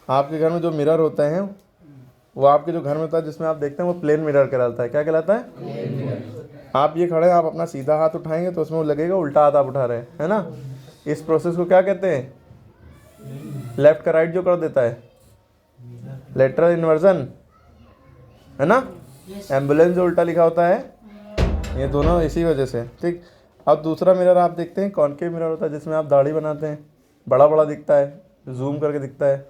आपके घर में जो मिरर होते हैं वो आपके जो घर में होता है जिसमें आप देखते हैं वो प्लेन मिरर कहलाता है। क्या कहलाता है? आप ये खड़े हैं, आप अपना सीधा हाथ उठाएंगे तो उसमें वो लगेगा उल्टा हाथ आप उठा रहे हैं, है ना। इस प्रोसेस को क्या कहते हैं? लेफ्ट का राइट जो कर देता है, लेटरल इन्वर्जन, है ना। एम्बुलेंस जो उल्टा लिखा होता है, ये दोनों इसी वजह से। ठीक। अब दूसरा मिरर आप देखते हैं कॉनकेव मिरर होता है जिसमें आप दाढ़ी बनाते हैं, बड़ा बड़ा दिखता है, जूम करके दिखता है,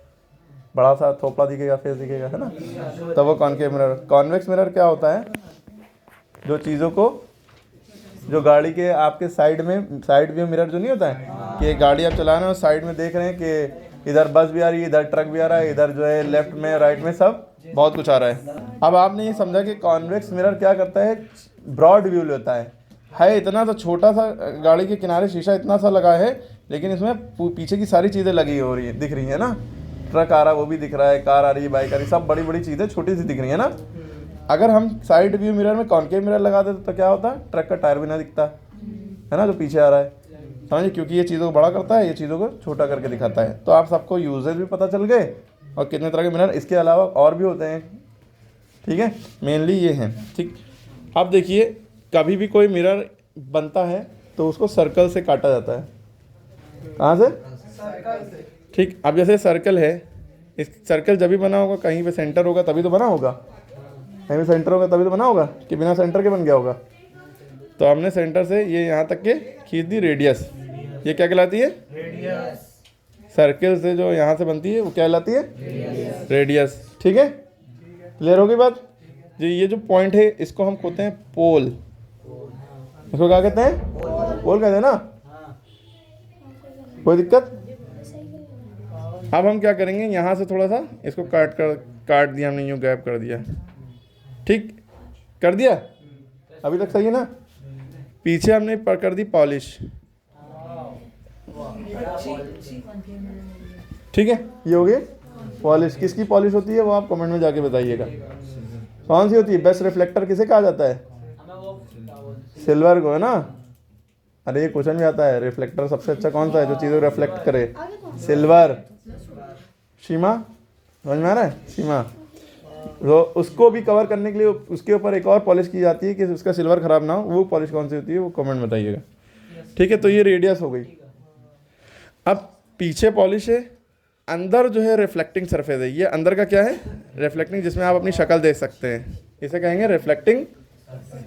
बड़ा सा थोपड़ा दिखेगा, फेस दिखेगा, है ना। तब वो कॉनकेव मिरर। कॉन्वेक्स मिरर क्या होता है? जो चीज़ों को, जो गाड़ी के आपके साइड में, साइड व्यू मिरर जो नहीं होता है कि एक गाड़ी आप चला रहे हो साइड में देख रहे हैं कि इधर बस भी आ रही है, इधर ट्रक भी आ रहा है, इधर जो है लेफ्ट में राइट में सब बहुत कुछ आ रहा है। अब आपने ये समझा कि कॉन्वेक्स मिरर क्या करता है? ब्रॉड व्यू लेता है इतना सा छोटा सा, गाड़ी के किनारे शीशा इतना सा लगा है लेकिन इसमें पीछे की सारी चीज़ें लगी हो रही है, दिख रही है ना। ट्रक आ रहा है वो भी दिख रहा है, कार आ रही है, बाइक आ रही है, सब बड़ी बड़ी चीज़ें छोटी सी दिख रही है ना। अगर हम साइड व्यू मिरर में कॉनकेव मिरर लगा देते तो क्या होता? ट्रक का टायर भी ना दिखता, है ना, जो पीछे आ रहा है, समझिए। क्योंकि ये चीज़ों को बड़ा करता है, ये चीज़ों को छोटा करके दिखाता है। तो आप सबको यूजेज भी पता चल गए और कितने तरह के मिरर इसके अलावा और भी होते हैं। ठीक है, मेनली ये हैं। ठीक। अब देखिए, कभी भी कोई मिरर बनता है तो उसको सर्कल से काटा जाता है। कहाँ से? ठीक। अब जैसे सर्कल है, इस सर्कल जब भी बना होगा कहीं पे सेंटर होगा तभी तो बना होगा, कहीं पे सेंटर होगा तभी तो बना होगा, कि बिना सेंटर के बन गया होगा। तो हमने सेंटर से ये यहाँ तक के खींच दी रेडियस। ये क्या कहलाती है? रेडियस। सर्कल से जो यहाँ से बनती है वो क्या कहलाती है? रेडियस। ठीक है, क्लियर होगी बात जी। ये जो पॉइंट है इसको हम कहते हैं पोल। इसको क्या कहते हैं? पोल कहते हैं ना। कोई दिक्कत? अब हम क्या करेंगे, यहाँ से थोड़ा सा इसको काट दिया हमने, यूँ गैप कर दिया। ठीक कर दिया, अभी तक सही है ना। पीछे हमने कर दी पॉलिश। ठीक है, ये हो गई पॉलिश। किसकी पॉलिश होती है वो आप कमेंट में जाके बताइएगा। कौन सी होती है? बेस्ट रिफ्लेक्टर किसे कहा जाता है? सिल्वर को, है ना। अरे ये क्वेश्चन भी आता है, रिफ्लेक्टर सबसे अच्छा कौन सा है जो चीज़ों को रिफ्लेक्ट करे? सिल्वर। सीमा, समझ में आ रहा है? सीमा। तो उसको भी कवर करने के लिए उसके ऊपर एक और पॉलिश की जाती है कि उसका सिल्वर खराब ना हो। वो पॉलिश कौन सी होती है वो कमेंट में बताइएगा। ठीक है, तो ये रेडियस हो गई। अब पीछे पॉलिश है, अंदर जो है रिफ्लेक्टिंग सरफेस है। ये अंदर का क्या है? रिफ्लेक्टिंग, जिसमें आप अपनी शक्ल देख सकते हैं, इसे कहेंगे रिफ्लेक्टिंग।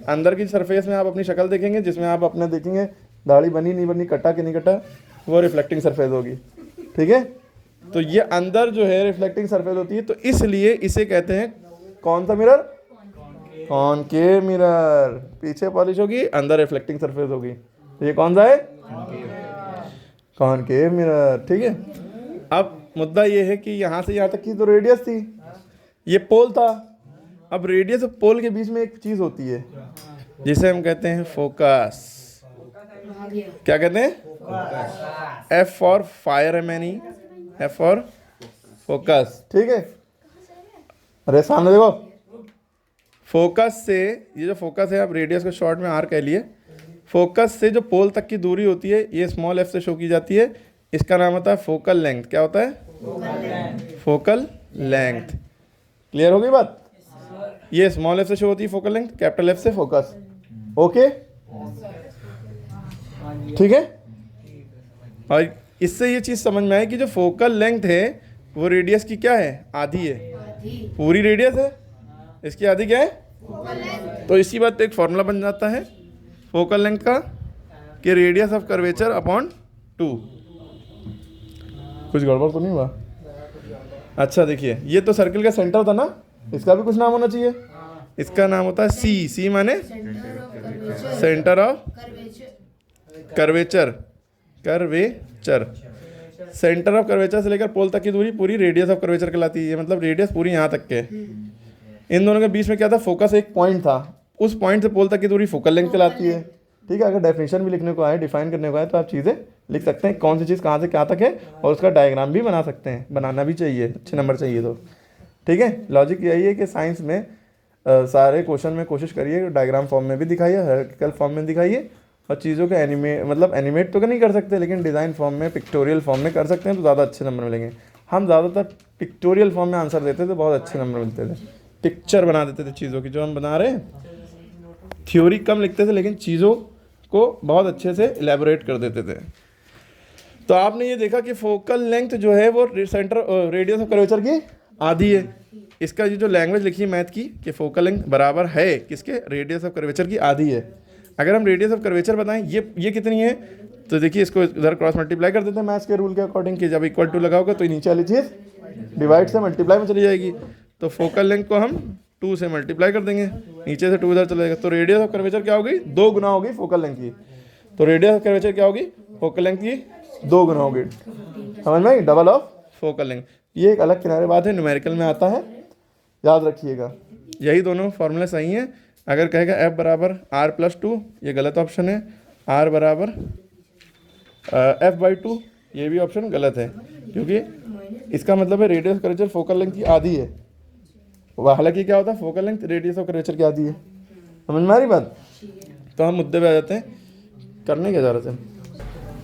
अंदर की सरफेस में आप अपनी शक्ल देखेंगे, जिसमें आप अपने देखेंगे दाढ़ी बनी नहीं बनी, कटा कि नहीं कटा, वो रिफ्लेक्टिंग सरफेस होगी। ठीक है, तो ये अंदर जो है रिफ्लेक्टिंग सरफेस होती है, तो इसलिए इसे कहते हैं कौन सा मिरर? Concave mirror. पीछे पॉलिश होगी, अंदर रिफ्लेक्टिंग सरफेस होगी, तो ये कौन सा है? Concave mirror. ठीक है, अब मुद्दा ये है कि यहाँ से यहाँ तक की तो रेडियस थी, ये पोल था। अब रेडियस और पोल के बीच में एक चीज़ होती है जिसे हम कहते हैं फोकस। क्या कहते हैं? एफ फॉर फायर है मैनी, एफ फॉर फोकस। ठीक है, अरे सामने देखो। फोकस से, ये जो फोकस है, आप रेडियस को शॉर्ट में आर कह लिए। फोकस से जो पोल तक की दूरी होती है ये स्मॉल एफ से शो की जाती है। इसका नाम होता है फोकल लेंथ। क्या होता है? Focal length. क्लियर हो गई बात? ये स्मॉल एफ से शो होती है फोकल लेंथ, कैपिटल एफ से फोकस। ओके, ठीक है। और इससे ये चीज़ समझ में आई कि जो फोकल लेंथ है वो रेडियस की क्या है? आधी है। पूरी रेडियस है, इसकी आधी क्या है? तो इसी बात पे एक फॉर्मूला बन जाता है फोकल लेंथ का कि रेडियस ऑफ कर्वेचर अपॉन 2। कुछ गड़बड़ तो नहीं हुआ? अच्छा देखिए, ये तो सर्कल का सेंटर था ना, इसका भी कुछ नाम होना चाहिए। इसका नाम होता है सी। सी माने centre of curvature. Curvature, centre of curvature से लेकर पोल तक की दूरी पूरी रेडियस ऑफ कर्वेचर कहलाती है। मतलब रेडियस पूरी यहाँ तक के। इन दोनों के बीच में क्या था? फोकस एक पॉइंट था, उस पॉइंट से पोल तक की दूरी फोकल लेंथ कहलाती है। ठीक है, अगर डेफिनेशन भी लिखने को आए, डिफाइन करने को आए, तो आप चीज़ें लिख सकते हैं, कौन सी चीज़ कहाँ से क्या तक है, और उसका डायग्राम भी बना सकते हैं। बनाना भी चाहिए, अच्छे नंबर चाहिए तो। ठीक है, लॉजिक यही है कि साइंस में सारे क्वेश्चन में कोशिश करिए डायग्राम फॉर्म में भी दिखाइए, हायरार्किकल फॉर्म में दिखाइए, और चीज़ों को एनिमेट तो नहीं कर सकते, लेकिन डिज़ाइन फॉर्म में, पिक्टोरियल फॉर्म में कर सकते हैं तो ज़्यादा अच्छे नंबर मिलेंगे। हम ज़्यादातर पिक्टोरियल फॉर्म में आंसर देते थे, बहुत अच्छे नंबर मिलते थे। पिक्चर बना देते थे चीज़ों की, जो हम बना रहे हैं। थ्योरी कम लिखते थे लेकिन चीज़ों को बहुत अच्छे से इलेबोरेट कर देते थे। तो आपने ये देखा कि फोकल लेंथ जो है वो सेंटर रेडियस ऑफ कर्वेचर की आधी है। इसका ये जो लैंग्वेज लिखी है मैथ की कि फोकल लेंथ बराबर है किसके, रेडियस ऑफ कर्वेचर की आधी है। अगर हम रेडियस ऑफ कर्वेचर बताएं ये कितनी है, तो देखिए इसको इधर क्रॉस मल्टीप्लाई कर देते हैं मैथ्स के रूल के अकॉर्डिंग कि जब इक्वल टू लगाओगे तो नीचे वाली चीज़ डिवाइड से मल्टीप्लाई में चली जाएगी। तो फोकल लेंथ को हम 2 से मल्टीप्लाई कर देंगे, नीचे से 2 इधर चला जाएगा, तो रेडियस ऑफ कर्वेचर क्या होगी, 2 गुना होगी फोकल लेंथ की। तो रेडियस ऑफ कर्वेचर क्या होगी, फोकल लेंथ की 2 गुना होगी। समझ में, डबल ऑफ फोकल लेंथ। ये एक अलग किनारे बात है, न्यूमेरिकल में आता है, याद रखिएगा। यही दोनों फॉर्मूले सही हैं। अगर कहेगा F बराबर R+2, ये गलत ऑप्शन है। R बराबर F/2, ये भी ऑप्शन गलत है, क्योंकि इसका मतलब है radius of curvature focal length की आधी है। हालांकि क्या होता है, focal length radius of curvature की आधी है। समझ में आ रही बात। तो हम मुद्दे पे आ जाते हैं, करने की ज़रूरत है।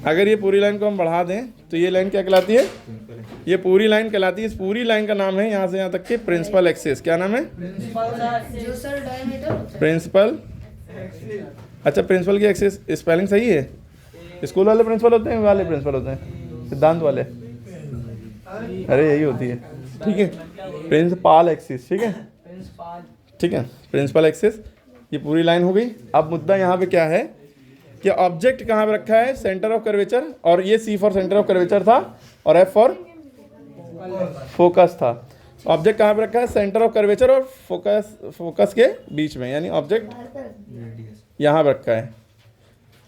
अगर ये पूरी लाइन को हम बढ़ा दें तो ये लाइन क्या कहलाती है, ये पूरी लाइन कहलाती है। इस पूरी लाइन का नाम है यहाँ से यहाँ तक के प्रिंसिपल एक्सिस। क्या नाम है, प्रिंसिपल। अच्छा, प्रिंसिपल की एक्सिस स्पेलिंग सही है। स्कूल वाले प्रिंसिपल होते हैं, वाले प्रिंसिपल होते हैं, सिद्धांत वाले। अरे यही होती है, ठीक है, प्रिंसिपल एक्सिस। ठीक है, ठीक है, प्रिंसिपल एक्सिस। ये पूरी लाइन हो गई। अब मुद्दा यहाँ पे क्या है कि ऑब्जेक्ट कहाँ पे रखा है, सेंटर ऑफ कर्वेचर, और ये C for centre of curvature था और F फॉर फोकस था। ऑब्जेक्ट कहाँ पे रखा है, सेंटर ऑफ कर्वेचर और फोकस के बीच में, यानी ऑब्जेक्ट यहाँ पे रखा है।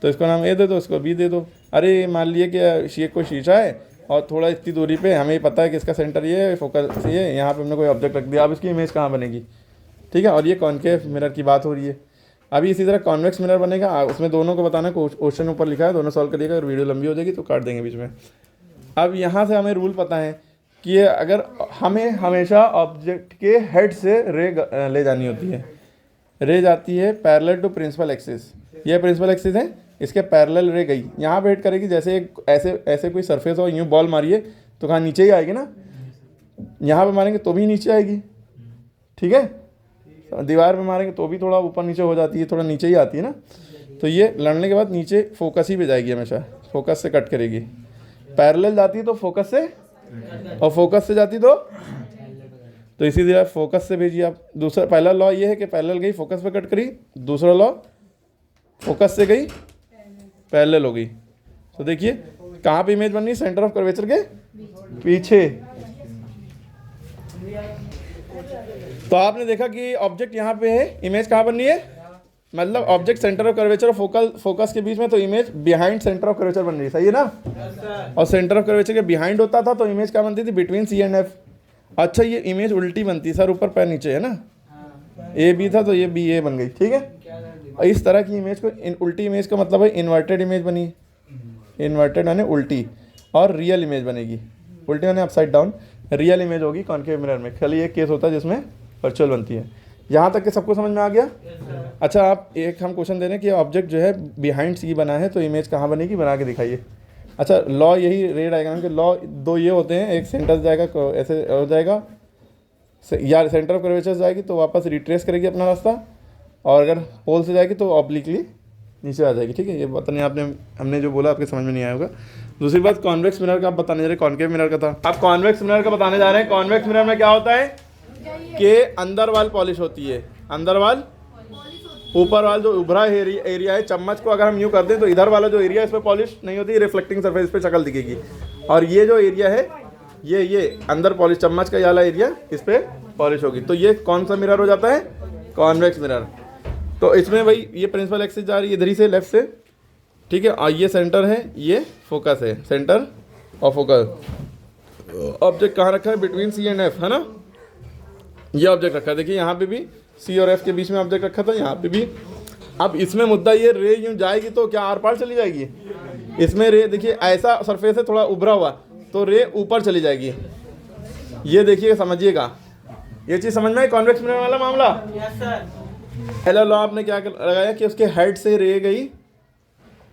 तो इसको नाम A दे दो, इसको B दे दो। अरे मान लिए कि ये कोई शीशा है और थोड़ा इतनी दूरी पे हमें पता है कि इसका सेंटर ये है, फोकस ये है, यहाँ पे हमने कोई ऑब्जेक्ट रख दिया। अब इसकी इमेज कहाँ बनेगी, ठीक है। और ये कॉनकेव मिरर की बात हो रही है। अभी इसी तरह कॉन्वेक्स मिरर बनेगा, उसमें दोनों को बताना, क्वेश्चन ऊपर लिखा है, दोनों सॉल्व करिएगा। अगर वीडियो लंबी हो जाएगी तो काट देंगे बीच में। अब यहाँ से हमें रूल पता है कि ये अगर हमें हमेशा ऑब्जेक्ट के हेड से रे ले जानी होती है। रे जाती है पैरेलल टू प्रिंसिपल एक्सिस। ये प्रिंसिपल एक्सिस है, इसके पैरेलल रे गई, यहाँ पे हिट करेगी। जैसे एक ऐसे कोई सरफेस हो, यूँ बॉल मारिए तो कहाँ नीचे ही आएगी ना, यहाँ पे मारेंगे तो भी नीचे आएगी, ठीक है। दीवार पे मारेंगे तो भी थोड़ा ऊपर नीचे हो जाती है, थोड़ा नीचे ही आती है ना। तो ये लड़ने के बाद नीचे फोकस ही पे जाएगी, हमेशा फोकस से कट करेगी। पैरेलल जाती है तो फोकस से, और फोकस से जाती तो इसी तरह फोकस से भेजिए आप। दूसरा पहला लॉ ये है कि पैरेलल गई फोकस पे कट करी, दूसरा लॉ फोकस से गई पैरेलल हो गई। तो देखिए कहाँ पे इमेज बन रही है, सेंटर ऑफ कर्वेचर के पीछे। तो आपने देखा कि ऑब्जेक्ट यहाँ पे है, इमेज कहाँ बन रही है, मतलब ऑब्जेक्ट सेंटर ऑफ कर्वेचर और फोकस के बीच में, तो image behind centre of curvature बन रही है, सही है ना। और सेंटर ऑफ कर्वेचर के बिहाइंड होता था तो इमेज क्या बनती थी, बिटवीन C एंड F। अच्छा, ये इमेज उल्टी बनती है, सर ऊपर पैर नीचे है ना, AB था तो ये BA बन गई, ठीक है। इस तरह की इमेज को उल्टी इमेज का मतलब है इन्वर्टेड इमेज बनी, इन्वर्टेड यानी उल्टी, और रियल इमेज बनेगी। उल्टी यानी अपसाइड डाउन, रियल इमेज होगी कॉन्केव मिरर में। खाली एक केस होता है जिसमें वर्चुअल बनती है। यहाँ तक के सबको समझ में आ गया। अच्छा, आप एक हम क्वेश्चन दे रहे हैं कि ऑब्जेक्ट जो है बिहाइंड C बना है तो इमेज कहाँ बनेगी, बना के दिखाइए। अच्छा, लॉ यही रे डायग्राम के लॉ दो ये होते हैं, एक सेंटर जाएगा ऐसे हो जाएगा, या सेंटर ऑफ कर्वेचर जाएगी तो वापस रिट्रेस करेगी अपना रास्ता, और अगर पोल से जाएगी तो ऑब्लिकली नीचे आ जाएगी, ठीक है। ये पता नहीं आपने हमने जो बोला आपके समझ में नहीं आया होगा। दूसरी बात, कॉन्वेक्स मिरर का आप बताने जा रहे हैं, कॉन्केव मिरर का था। आप कॉन्वेक्स मिरर का बताने जा रहे हैं। कॉन्वेक्स मिरर में क्या होता है कि अंदर वाल पॉलिश होती है, अंदर वाल, ऊपर वाल जो उभरा एरिया है, चम्मच को अगर हम यूँ कर दें तो इधर वाला जो एरिया है इस पर पॉलिश नहीं होती, रिफ्लेक्टिंग सरफेस पे शक्ल दिखेगी। और ये जो एरिया है ये अंदर पॉलिश, चम्मच का ये वाला एरिया, इस पर पॉलिश होगी। तो ये कौन सा मिरर हो जाता है, कॉन्वेक्स मिरर। तो इसमें भाई ये प्रिंसिपल एक्सिस जा रही है इधर ही से, लेफ्ट से, ठीक है। और ये सेंटर है, ये फोकस है, सेंटर और फोकस। ऑब्जेक्ट कहाँ रखा है, बिटवीन C एंड F, है ना। ये ऑब्जेक्ट रखा है, देखिए यहाँ पे भी C और F के बीच में ऑब्जेक्ट रखा था, यहाँ पे भी। अब इसमें मुद्दा ये, रे यूँ जाएगी तो क्या आर पार चली जाएगी। इसमें रे देखिए ऐसा सरफेस है थोड़ा उभरा हुआ, तो रे ऊपर चली जाएगी। ये देखिए समझिएगा, ये चीज़ समझ में आई, कॉन्वेक्स मिरर वाला मामला। पहला लॉ आपने क्या लगाया कि उसके हेड से रे गई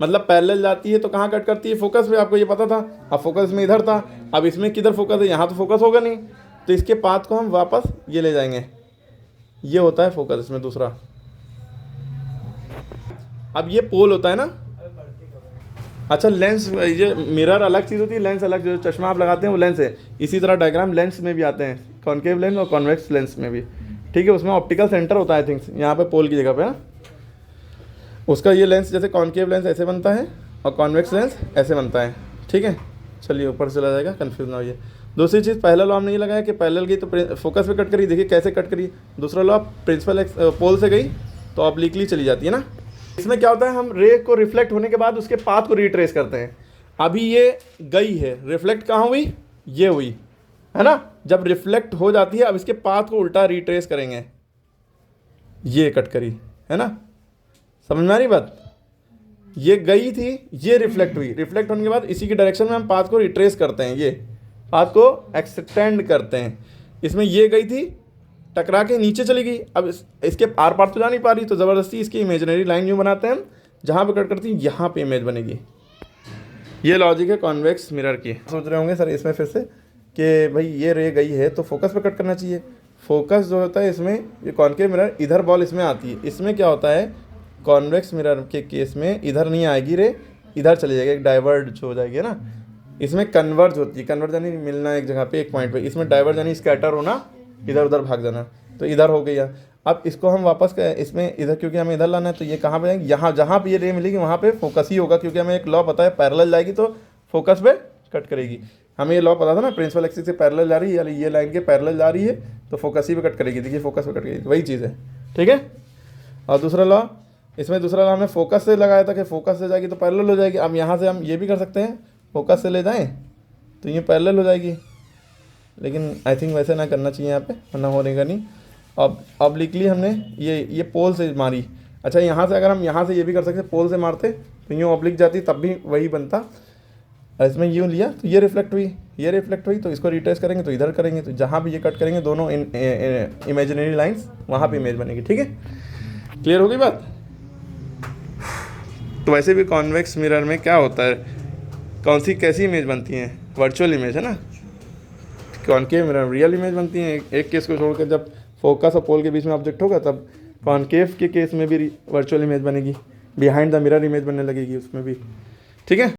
मतलब पैरेलल जाती है तो कहाँ कट करती है, फोकस पे, आपको ये पता था। अब फोकस में इधर था, अब इसमें किधर फोकस है, यहाँ तो फोकस होगा नहीं, तो इसके पाथ को हम वापस ये ले जाएंगे, ये होता है फोकस इसमें दूसरा। अब ये पोल होता है ना। अच्छा लेंस, ये मिरर अलग चीज़ होती है, लेंस अलग, जो चश्मा आप लगाते हैं वो लेंस है। इसी तरह डायग्राम लेंस में भी आते हैं, कॉनकेव लेंस और कॉन्वेक्स लेंस में भी, ठीक है। उसमें ऑप्टिकल सेंटर होता है आई थिंक यहाँ पे पोल की जगह पे ना, उसका ये लेंस, जैसे कॉनकेव लेंस ऐसे बनता है और कॉन्वेक्स लेंस ऐसे बनता है, ठीक है। चलिए ऊपर से चला जाएगा, कन्फ्यूज ना होइए। दूसरी चीज़, पहला लॉ हमने ये लगाया कि पैरेलल गई तो फोकस पे कट करी, देखिए कैसे कट करी। दूसरा लॉ, प्रिंसिपल पोल से गई तो ऑब्लिकली चली जाती है ना। इसमें क्या होता है, हम रे को रिफ्लेक्ट होने के बाद उसके पाथ को रिट्रेस करते हैं। अभी ये गई है, रिफ्लेक्ट कहाँ हुई, ये हुई है ना। जब रिफ्लेक्ट हो जाती है, अब इसके पाथ को उल्टा रिट्रेस करेंगे, ये कट करी है ना, समझ में आ रही बात। ये गई थी, ये रिफ्लेक्ट हुई, रिफ्लेक्ट होने के बाद इसी की डायरेक्शन में हम पाथ को रिट्रेस करते हैं, ये पाथ को एक्सटेंड करते हैं। इसमें ये गई थी, टकरा के नीचे चली गई, अब इसके आर पार तो जा नहीं पा रही, तो ज़बरदस्ती इसकी इमेजिनरी लाइन यूँ बनाते हैं हम, जहाँ पे कट करती है यहाँ पे इमेज बनेगी। ये लॉजिक है कॉन्वेक्स मिरर की। सोच रहे होंगे सर इसमें फिर से कि भाई ये रे गई है तो फोकस पे कट करना चाहिए। फोकस जो होता है इसमें, ये कॉनकेव मिरर, इधर बॉल इसमें आती है। इसमें क्या होता है, कॉन्वेक्स मिरर के केस में इधर नहीं आएगी रे, इधर चली जाएगी, एक डाइवर्ज हो जाएगी ना। इसमें कन्वर्ज होती है, कन्वर्ज यानी मिलना एक जगह पे एक पॉइंट पे, इसमें डाइवर्ज यानी स्कैटर होना, इधर उधर भाग जाना, तो इधर हो गया। अब इसको हम वापस इसमें इधर, क्योंकि हमें इधर लाना है, तो ये कहाँ पे जाएंगे, यहाँ जहाँ पे ये रे मिलेगी वहाँ पे फोकस ही होगा, क्योंकि हमें एक लॉ पता है, पैरेलल जाएगी तो फोकस पे कट करेगी। हमें ये लॉ पता था ना, प्रिंसिपल एक्सिस से पैरेलल जा रही है, यानी ये लाइन के पैरेलल जा रही है तो फोकस ही पे कट करेगी। देखिए फोकस पे कट करेगी, वही चीज़ है, ठीक है। और दूसरा लॉ, इसमें दूसरा लॉ हमने फोकस से लगाया था कि फोकस से जाएगी तो पैरेलल हो जाएगी। अब यहाँ से हम ये भी कर सकते हैं, फोकस से ले जाएँ तो ये पैरेलल हो जाएगी, लेकिन आई थिंक वैसे ना करना चाहिए यहाँ पे, वरना होनेगा नहीं। अब ऑब्लिकली हमने ये पोल से मारी। अच्छा यहाँ से अगर हम यहाँ से ये भी कर सकते, पोल से मारते तो यूँ ऑब्लिक जाती, तब भी वही बनता। इसमें यूँ लिया तो ये रिफ्लेक्ट हुई, ये रिफ्लेक्ट हुई, तो इसको रिट्रेस करेंगे तो इधर करेंगे, तो जहाँ भी ये कट करेंगे दोनों इमेजिनरी लाइंस, वहाँ पे इमेज बनेगी, ठीक है। क्लियर हो गई बात। तो वैसे भी कॉन्वेक्स मिरर में क्या होता है, कौन सी कैसी इमेज बनती है, वर्चुअल इमेज है ना। कॉनकेव मिरर रियल इमेज बनती है। एक केस को छोड़कर जब फोकस और पोल के बीच में ऑब्जेक्ट होगा, तब कॉनकेव के केस में भी वर्चुअल इमेज बनेगी, बिहाइंड द मिरर इमेज बनने लगेगी उसमें भी, ठीक है।